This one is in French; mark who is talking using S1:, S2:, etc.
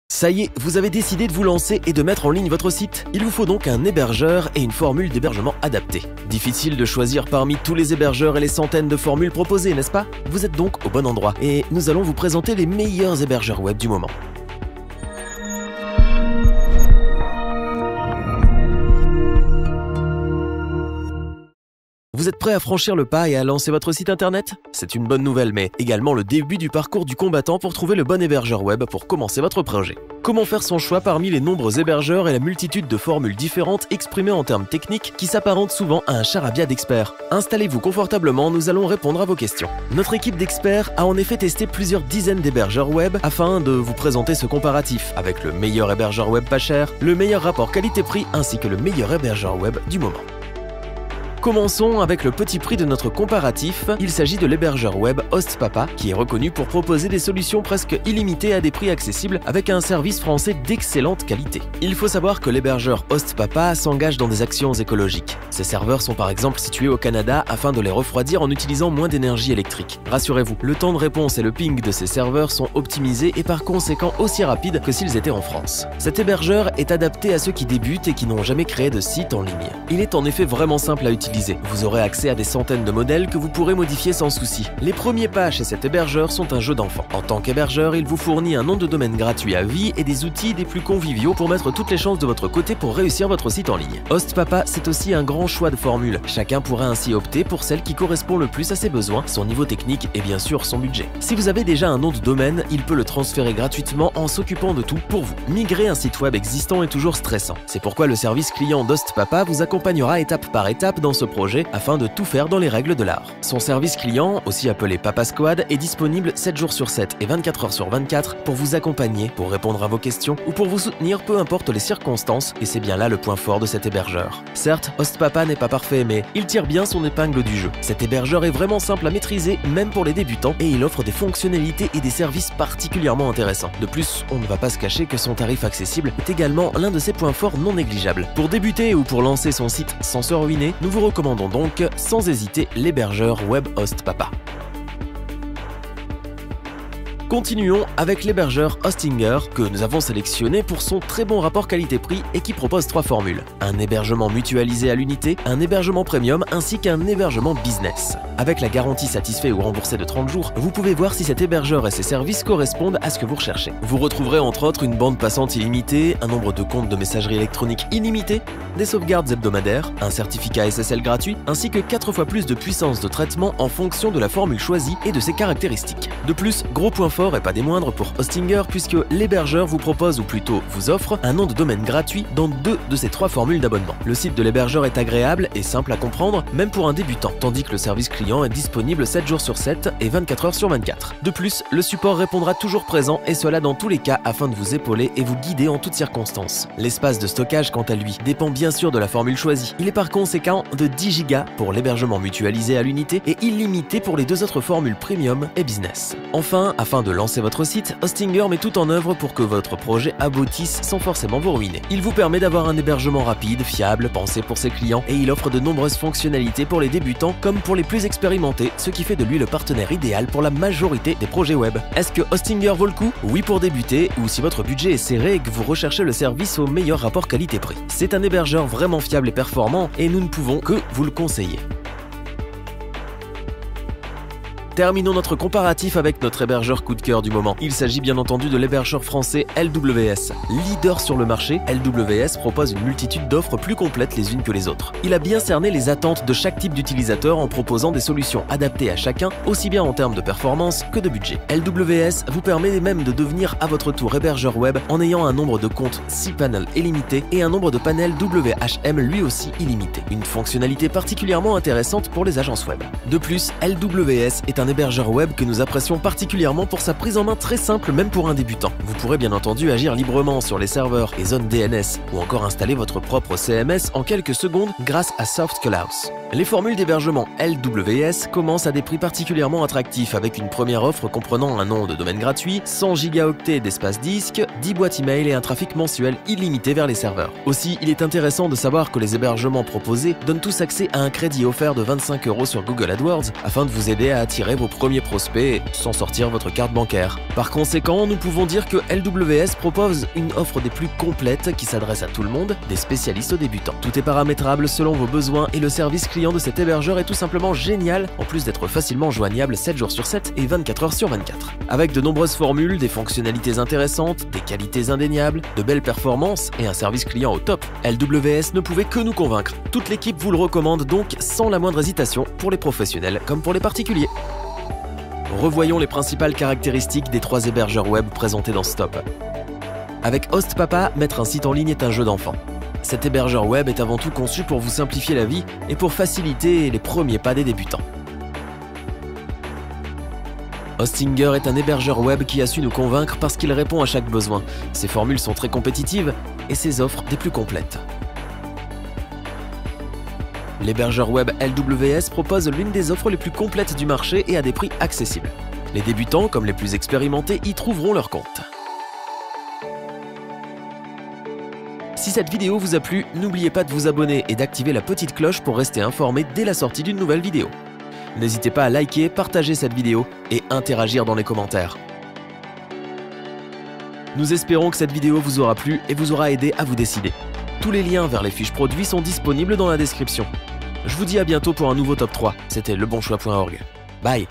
S1: Ça y est, vous avez décidé de vous lancer et de mettre en ligne votre site. Il vous faut donc un hébergeur et une formule d'hébergement adaptée. Difficile de choisir parmi tous les hébergeurs et les centaines de formules proposées, n'est-ce pas? Vous êtes donc au bon endroit et nous allons vous présenter les meilleurs hébergeurs web du moment. Vous êtes prêt à franchir le pas et à lancer votre site internet? C'est une bonne nouvelle, mais également le début du parcours du combattant pour trouver le bon hébergeur web pour commencer votre projet. Comment faire son choix parmi les nombreux hébergeurs et la multitude de formules différentes exprimées en termes techniques qui s'apparentent souvent à un charabia d'experts? Installez-vous confortablement, nous allons répondre à vos questions. Notre équipe d'experts a en effet testé plusieurs dizaines d'hébergeurs web afin de vous présenter ce comparatif avec le meilleur hébergeur web pas cher, le meilleur rapport qualité-prix ainsi que le meilleur hébergeur web du moment. Commençons avec le petit prix de notre comparatif. Il s'agit de l'hébergeur web HostPapa qui est reconnu pour proposer des solutions presque illimitées à des prix accessibles avec un service français d'excellente qualité. Il faut savoir que l'hébergeur HostPapa s'engage dans des actions écologiques. Ses serveurs sont par exemple situés au Canada afin de les refroidir en utilisant moins d'énergie électrique. Rassurez-vous, le temps de réponse et le ping de ces serveurs sont optimisés et par conséquent aussi rapides que s'ils étaient en France. Cet hébergeur est adapté à ceux qui débutent et qui n'ont jamais créé de site en ligne. Il est en effet vraiment simple à utiliser. Vous aurez accès à des centaines de modèles que vous pourrez modifier sans souci. Les premiers pas chez cet hébergeur sont un jeu d'enfant. En tant qu'hébergeur, il vous fournit un nom de domaine gratuit à vie et des outils des plus conviviaux pour mettre toutes les chances de votre côté pour réussir votre site en ligne. HostPapa, c'est aussi un grand choix de formules. Chacun pourra ainsi opter pour celle qui correspond le plus à ses besoins, son niveau technique et bien sûr son budget. Si vous avez déjà un nom de domaine, il peut le transférer gratuitement en s'occupant de tout pour vous. Migrer un site web existant est toujours stressant. C'est pourquoi le service client d'HostPapa vous accompagnera étape par étape dans ce projet afin de tout faire dans les règles de l'art. Son service client, aussi appelé Papa Squad, est disponible 7 jours sur 7 et 24 heures sur 24 pour vous accompagner, pour répondre à vos questions ou pour vous soutenir peu importe les circonstances, et c'est bien là le point fort de cet hébergeur. Certes, HostPapa n'est pas parfait, mais il tire bien son épingle du jeu. Cet hébergeur est vraiment simple à maîtriser, même pour les débutants, et il offre des fonctionnalités et des services particulièrement intéressants. De plus, on ne va pas se cacher que son tarif accessible est également l'un de ses points forts non négligeables. Pour débuter ou pour lancer son site sans se ruiner, nous vous recommandons donc sans hésiter l'hébergeur web HostPapa. Continuons avec l'hébergeur Hostinger que nous avons sélectionné pour son très bon rapport qualité-prix et qui propose 3 formules. Un hébergement mutualisé à l'unité, un hébergement premium ainsi qu'un hébergement business. Avec la garantie satisfait ou remboursée de 30 jours, vous pouvez voir si cet hébergeur et ses services correspondent à ce que vous recherchez. Vous retrouverez entre autres une bande passante illimitée, un nombre de comptes de messagerie électronique illimité, des sauvegardes hebdomadaires, un certificat SSL gratuit ainsi que 4 fois plus de puissance de traitement en fonction de la formule choisie et de ses caractéristiques. De plus, gros point fort et pas des moindres pour Hostinger puisque l'hébergeur vous propose ou plutôt vous offre un nom de domaine gratuit dans 2 de ces 3 formules d'abonnement. Le site de l'hébergeur est agréable et simple à comprendre même pour un débutant, tandis que le service client est disponible 7 jours sur 7 et 24 heures sur 24. De plus, le support répondra toujours présent et cela dans tous les cas afin de vous épauler et vous guider en toutes circonstances. L'espace de stockage quant à lui dépend bien sûr de la formule choisie. Il est par conséquent de 10 Go pour l'hébergement mutualisé à l'unité et illimité pour les 2 autres formules premium et business. Enfin, afin de lancer votre site, Hostinger met tout en œuvre pour que votre projet aboutisse sans forcément vous ruiner. Il vous permet d'avoir un hébergement rapide, fiable, pensé pour ses clients et il offre de nombreuses fonctionnalités pour les débutants comme pour les plus expérimentés, ce qui fait de lui le partenaire idéal pour la majorité des projets web. Est-ce que Hostinger vaut le coup? Oui pour débuter ou si votre budget est serré et que vous recherchez le service au meilleur rapport qualité-prix. C'est un hébergeur vraiment fiable et performant et nous ne pouvons que vous le conseiller. Terminons notre comparatif avec notre hébergeur coup de cœur du moment. Il s'agit bien entendu de l'hébergeur français LWS. Leader sur le marché, LWS propose une multitude d'offres plus complètes les unes que les autres. Il a bien cerné les attentes de chaque type d'utilisateur en proposant des solutions adaptées à chacun, aussi bien en termes de performance que de budget. LWS vous permet même de devenir à votre tour hébergeur web en ayant un nombre de comptes 6 panels illimité et un nombre de panels WHM lui aussi illimité. Une fonctionnalité particulièrement intéressante pour les agences web. De plus, LWS est un hébergeur web que nous apprécions particulièrement pour sa prise en main très simple même pour un débutant. Vous pourrez bien entendu agir librement sur les serveurs et zones DNS ou encore installer votre propre CMS en quelques secondes grâce à SoftCallhouse. Les formules d'hébergement LWS commencent à des prix particulièrement attractifs avec une première offre comprenant un nom de domaine gratuit, 100 gigaoctets d'espace disque, 10 boîtes email et un trafic mensuel illimité vers les serveurs. Aussi, il est intéressant de savoir que les hébergements proposés donnent tous accès à un crédit offert de 25 € sur Google AdWords afin de vous aider à attirer vos premiers prospects sans sortir votre carte bancaire. Par conséquent, nous pouvons dire que LWS propose une offre des plus complètes qui s'adresse à tout le monde, des spécialistes aux débutants. Tout est paramétrable selon vos besoins et le service client de cet hébergeur est tout simplement génial, en plus d'être facilement joignable 7 jours sur 7 et 24 heures sur 24. Avec de nombreuses formules, des fonctionnalités intéressantes, des qualités indéniables, de belles performances et un service client au top, LWS ne pouvait que nous convaincre. Toute l'équipe vous le recommande donc sans la moindre hésitation pour les professionnels comme pour les particuliers. Revoyons les principales caractéristiques des 3 hébergeurs web présentés dans ce top. Avec HostPapa, mettre un site en ligne est un jeu d'enfant. Cet hébergeur web est avant tout conçu pour vous simplifier la vie et pour faciliter les premiers pas des débutants. Hostinger est un hébergeur web qui a su nous convaincre parce qu'il répond à chaque besoin. Ses formules sont très compétitives et ses offres des plus complètes. L'hébergeur web LWS propose l'une des offres les plus complètes du marché et à des prix accessibles. Les débutants, comme les plus expérimentés, y trouveront leur compte. Si cette vidéo vous a plu, n'oubliez pas de vous abonner et d'activer la petite cloche pour rester informé dès la sortie d'une nouvelle vidéo. N'hésitez pas à liker, partager cette vidéo et interagir dans les commentaires. Nous espérons que cette vidéo vous aura plu et vous aura aidé à vous décider. Tous les liens vers les fiches produits sont disponibles dans la description. Je vous dis à bientôt pour un nouveau top 3. C'était lebonchoix.org. Bye!